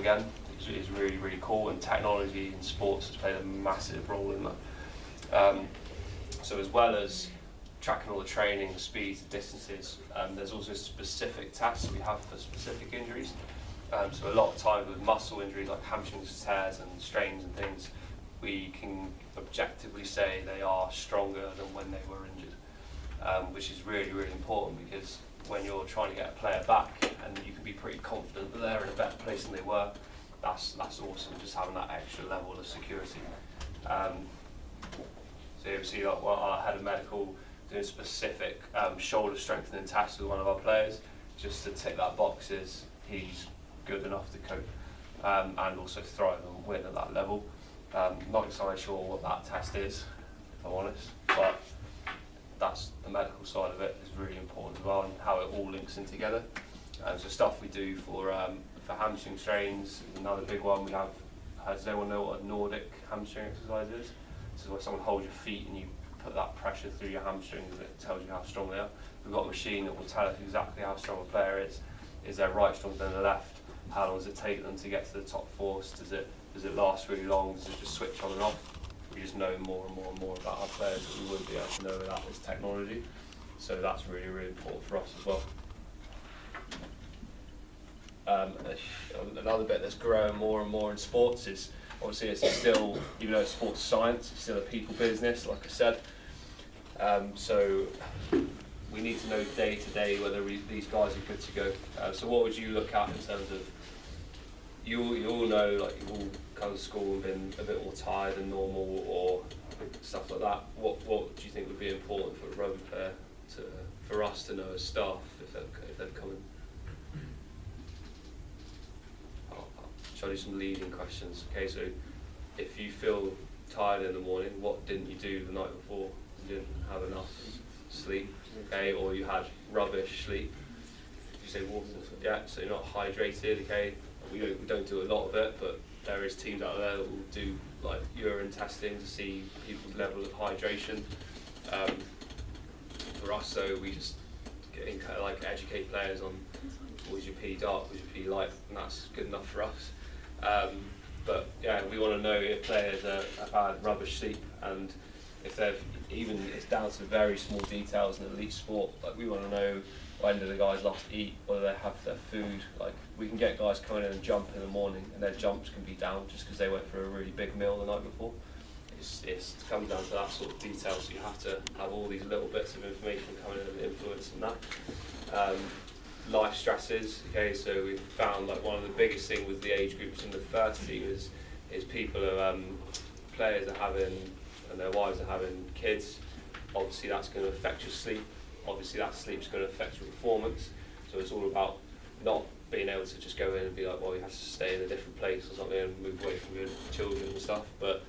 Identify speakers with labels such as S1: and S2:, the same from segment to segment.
S1: again is really, really cool, and technology in sports has played a massive role in that. So as well as tracking all the training, the speeds, the distances, there's also specific tests we have for specific injuries. So a lot of times with muscle injuries like hamstrings, tears and strains and things, we can objectively say they are stronger than when they were injured, which is really, really important, because when you're trying to get a player back and you can be pretty confident that they're in a better place than they were, that's awesome, just having that extra level of security. So you see like, our head of medical doing specific shoulder strengthening tests with one of our players, just to tick that box is he's good enough to cope and also thrive and win at that level. Not entirely sure what that test is, if I'm honest, but that's the medical side of it is really important as well, and how it all links in together. So stuff we do for hamstring strains is another big one. We have, does anyone know what a Nordic hamstring exercise is? This is where someone holds your feet and you put that pressure through your hamstrings and it tells you how strong they are. We've got a machine that will tell us exactly how strong a player is. Is their right stronger than the left? How long does it take them to get to the top force? Does it last really long? Does it just switch on and off? We just know more and more and more about our players that we wouldn't be able to know without this technology. So that's really, really important for us as well. Another bit that's growing more and more in sports is, obviously it's still, even though it's sports science, it's still a people business, like I said. So we need to know day to day whether these guys are good to go. So what would you look at in terms of, you all know, like you've all come to school and been a bit more tired than normal or stuff like that. What do you think would be important for a rugby player for us to know as staff if they've come in? Shall I do some leading questions? Okay, so if you feel tired in the morning, what didn't you do the night before? You didn't have enough sleep, okay, or you had rubbish sleep. You say water, yeah, so you're not hydrated, okay. We don't do a lot of it, but there is teams out there that will do like urine testing to see people's level of hydration. For us, so we just educate players on, was your pee dark, was your pee light, and that's good enough for us. But yeah, we want to know if players have had rubbish sleep, and if they've, even it's down to very small details in elite sport. Like we want to know when do the guys last eat, whether they have their food. Like we can get guys coming in and jump in the morning, and their jumps can be down just because they went for a really big meal the night before. It comes down to that sort of detail, so you have to have all these little bits of information coming in and influencing that. Life stresses, okay, so we've found like one of the biggest things with the age groups in the first team is people are, players are having, and their wives are having kids. Obviously that's going to affect your sleep, obviously that sleep's going to affect your performance, so it's all about not being able to just go in and be like, well, you have to stay in a different place or something and move away from your children and stuff, but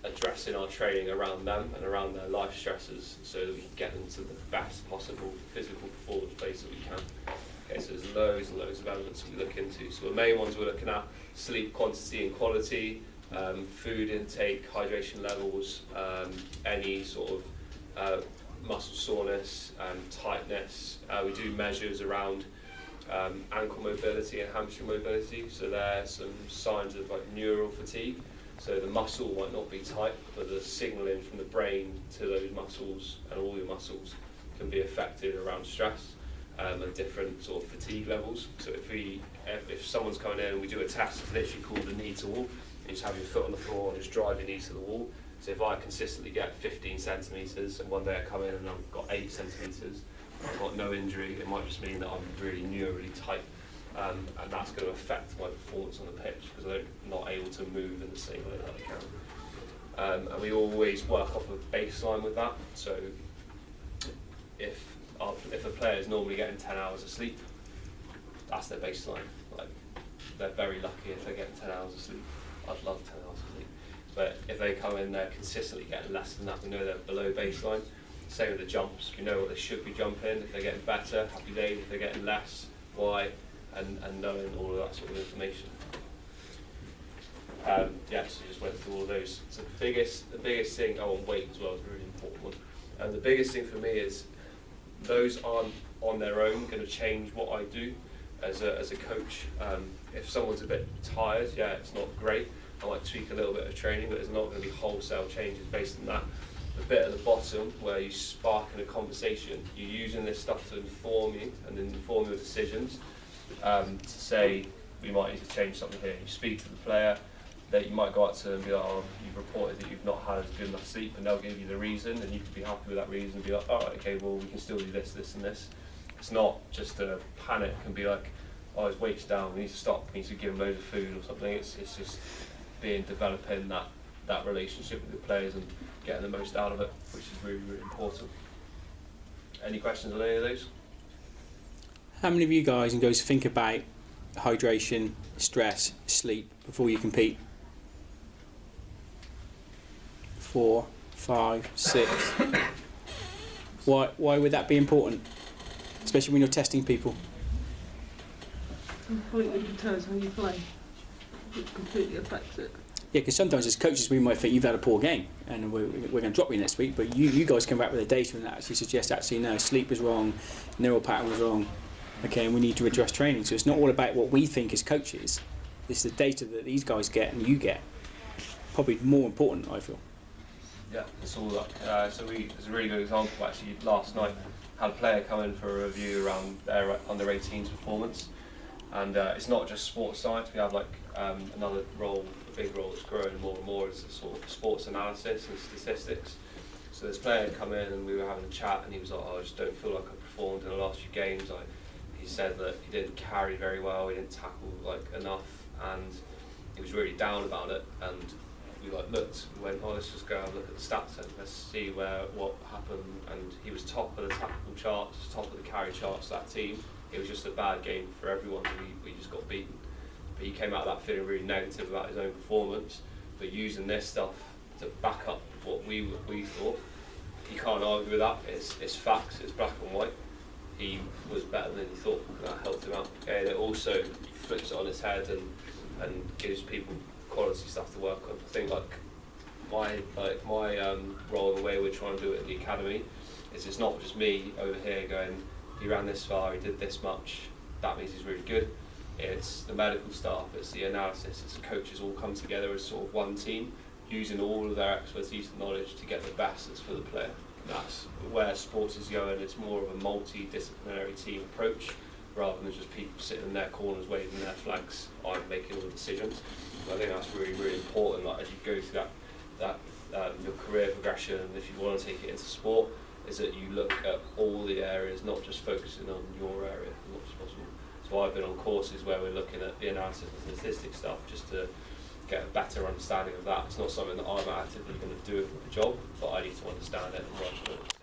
S1: addressing our training around them and around their life stresses so that we can get them to the best possible physical performance place that we can. Okay, so there's loads and loads of elements that we look into. So the main ones we're looking at: sleep quantity and quality, food intake, hydration levels, any sort of muscle soreness and tightness. We do measures around ankle mobility and hamstring mobility. So there are some signs of like neural fatigue. So the muscle might not be tight, but the signalling from the brain to those muscles and all your muscles can be affected around stress. And different sort of fatigue levels. So if someone's coming in and we do a test, it's literally called a knee to wall. You just have your foot on the floor and just drive your knee to the wall. So if I consistently get 15 centimetres and one day I come in and I've got 8 centimetres, I've got no injury, it might just mean that I'm really neurally tight. And that's going to affect my performance on the pitch because I'm not able to move in the same way that I can. And we always work off a baseline with that. So if a player is normally getting 10 hours of sleep, that's their baseline. Like, they're very lucky if they're getting 10 hours of sleep. I'd love 10 hours of sleep. But if they come in, they're consistently getting less than that. We know they're below baseline. Same with the jumps. You know what they should be jumping. If they're getting better, happy days. If they're getting less, why? And knowing all of that sort of information. Yeah, so just went through all of those. So the biggest thing, on weight as well is a really important one. And the biggest thing for me is those aren't on their own going to change what I do. as a coach, if someone's a bit tired, yeah, it's not great. I might tweak a little bit of training, but it's not going to be wholesale changes based on that. The bit at the bottom where you spark in a conversation, you're using this stuff to inform you and inform your decisions. To say, we might need to change something here. You speak to the player, that you might go up to them and be like, oh, you've reported that you've not had good enough sleep, and they'll give you the reason, and you can be happy with that reason and be like, all right, okay, well, we can still do this, this, and this. It's not just a panic and be like, oh, his weight's down, we need to stop, we need to give him loads of food or something. It's just developing that relationship with the players and getting the most out of it, which is really, really important. Any questions on any of those?
S2: How many of you guys and girls think about hydration, stress, sleep before you compete? 4, 5, 6. Why would that be important? Especially when you're testing people.
S3: Completely determines how you play. It completely affects it.
S2: Yeah, because sometimes as coaches we might think you've had a poor game and we're going to drop you next week, but you guys come back with the data and that actually suggests no, sleep was wrong, neural pattern was wrong, okay, and we need to address training. So it's not all about what we think as coaches, it's the data that these guys get and you get. Probably more important, I feel.
S1: Yeah, it's all that. So there's a really good example actually last night. Had a player come in for a review around their under 18s performance, and it's not just sports science. We have like another role, a big role that's growing more and more, is sort of sports analysis and statistics. So this player had come in and we were having a chat, and he was like, oh, I just don't feel like I performed in the last few games. He said that he didn't carry very well, he didn't tackle like enough, and he was really down about it. And we looked and went, oh, let's just go and look at the stats and let's see what happened. And he was top of the tackle charts, top of the carry charts, that team. It was just a bad game for everyone. We just got beaten. But he came out of that feeling really negative about his own performance. But using this stuff to back up what we thought, he can't argue with that. It's facts, it's black and white. He was better than he thought, and that helped him out. And it also flips it on its head and gives people quality stuff to work on. I think my role and the way we're trying to do it at the academy is it's not just me over here going, he ran this far, he did this much, that means he's really good. It's the medical staff, it's the analysis, it's the coaches all come together as sort of one team, using all of their expertise and knowledge to get the best that's for the player. That's where sports is going. It's more of a multidisciplinary team approach rather than just people sitting in their corners waving their flags on making all the decisions. I think that's really, really important. Like as you go through that your career progression, if you want to take it into sport, is that you look at all the areas, not just focusing on your area as much as possible. So I've been on courses where we're looking at the analysis and statistics stuff just to get a better understanding of that. It's not something that I'm actively going to do with my job, but I need to understand it and work on it.